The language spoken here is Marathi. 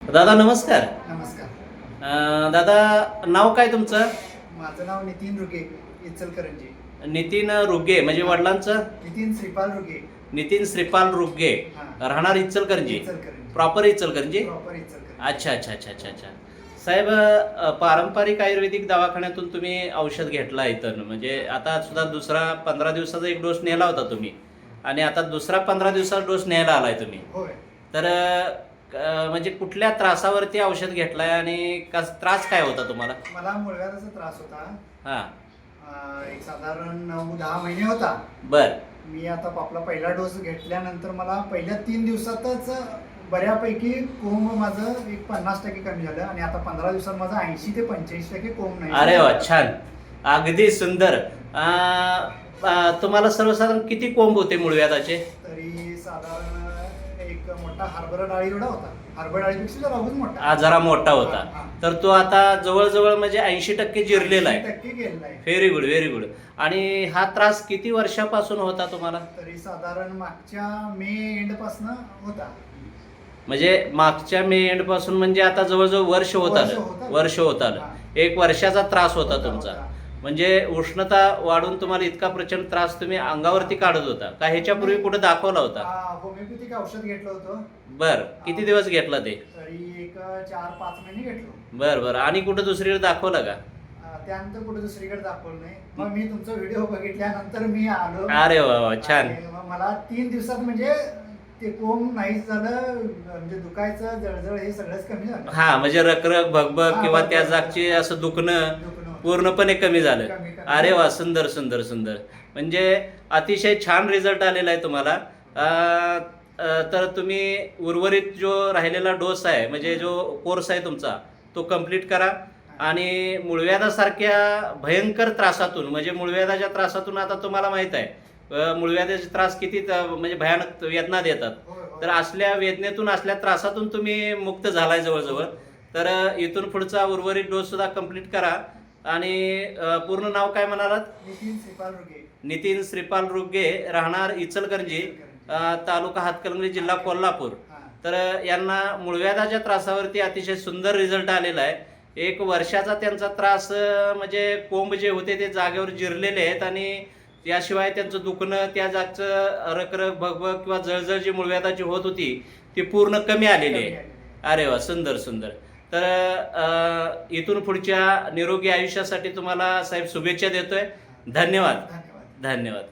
दादा नमस्कार. नमस्कार. दादा नाव काय तुमचं? माझं नाव नितीन रुगे, इचलकरंजी. नितीन रुगे म्हणजे वडिलांचं? नितीन श्रीपाल रुगे. नितीन श्रीपाल रुगे. हां. राहणार इचलकरंजी. इचलकरंजी. प्रॉपर इचलकरंजी. प्रॉपर इचलकरंजी. अच्छा अच्छा अच्छा अच्छा अच्छा. साहेब पारंपरिक आयुर्वेदिक दवाखान्यातून तुम्ही औषध घेतला इथं, म्हणजे आता सुद्धा दुसरा 15 दिवसाचा एक डोस नेला होता तुम्ही आणि आता दुसरा 15 दिवसाचा डोस न्यायला आलाय तुम्ही. होय. तर म्हणजे कुठल्या त्रासावरती औषध घेतलाय आणि त्रास काय होता तुम्हाला? मला मुळव्याधाचा त्रास होता. हां. एक साधारण 9-10 महिने होता. बर. मी आता आपला पहिला डोस घेतल्यानंतर मला पहिल्या 3 दिवसातच बऱ्यापैकी कोंब माझं एक 50% कमी झालं आणि आता 15 दिवसात माझं 80 ते 85% कोंब नाही. अरे वा, छान, अगदी सुंदर. तुम्हाला सर्वसाधारण किती कोंब होते मूळव्याधाचे? तरी साधारण एक मोठा हरभरा डाळी एवढा होता. हरभरा डाळीपेक्षा जरा अजून मोठा. जरा मोठा होता. हां. तर तो आता जवळजवळ म्हणजे 80% जिरलेला आहे. 80% गेलेला आहे. Very good, very good. आणि हा त्रास किती वर्षापासून होता तुम्हाला? तरी साधारण मागच्या मे एंड पासून होता. म्हणजे मागच्या मे एंड पासून म्हणजे आता जवळजवळ वर्ष होत वर्ष आलं. होत आलं. वर्ष होत आलं. हां. 1 वर्षाचा त्रास होता होता, तुमचा. होता. म्हणजे उष्णता वाढून तुम्हाला इतका प्रचंड त्रास तुम्ही अंगावरती काढत होता का? ह्याच्यापूर्वी कुठे दाखवला होता? होमिओपॅथिक औषध घेतलं होतं. बर. किती दिवस घेतला ते? तरी एक 4-5 महिने घेतलो. बर बर. आणि कुठे दुसरीकडे दाखवलं का? त्यानंतर कुठे दुसरीकडे दाखवलं नाही. मग मी तुमचा व्हिडिओ बघितल्यानंतर मी आलो. अरे वा वा, छान. आणि मग मला 3 दिवसात म्हणजे ते कोंब नाहीच झालं, म्हणजे दुखायचं, जळजळ हे सगळंच कमी झालं. हा, म्हणजे रखरख भगभग हां, किंवा भगभग. त्या जागची असं दुखणं दुखणं होतं. पूर्णपणे कमी झालं. कमी. अरे वा, सुंदर सुंदर सुंदर. म्हणजे अतिशय छान रिझल्ट आलेला आहे तुम्हाला. तर तुम्ही उर्वरित जो राहिलेला डोस आहे म्हणजे जो कोर्स आहे तुमचा तो कंप्लीट करा आणि मूळव्याधासारख्या भयंकर त्रासातून, म्हणजे मूळव्याधाच्या त्रासातून आता तुम्हाला माहित आहे मूळव्याधाचे त्रास किती म्हणजे भयानक वेदना देतात. होय, होय. तर असल्या वेदनेतून, असल्या त्रासातून तुम्ही मुक्त झालाय जवळजवळ. तर इथून पुढचा उर्वरित डोस सुद्धा कंप्लीट करा. आणि पूर्ण नाव काय म्हणालात? नितीन श्रीपाल रुगे. नितीन श्रीपाल रुगे, राहणार इचलकरंजी, तालुका हातकणंगले, जिल्हा कोल्हापूर. हां. तर यांना मूळव्याधाच्या त्रासावरती अतिशय सुंदर रिझल्ट आलेला आहे. 1 वर्षाचा त्यांचा त्रास म्हणजे कोंब जे होते ते जागेवर जिरलेले आहेत आणि याशिवाय त्यांचं दुखणं, त्या जागचं रखरख भगभग किंवा जळजळ जी मूळव्याधाची होत होती ती पूर्ण कमी आलेली आहे. अरे वा, सुंदर सुंदर. तर इथून पुढच्या निरोगी आयुष्यासाठी तुम्हाला साहेब शुभेच्छा देतोय. धन्यवाद. धन्यवाद. धन्यवाद.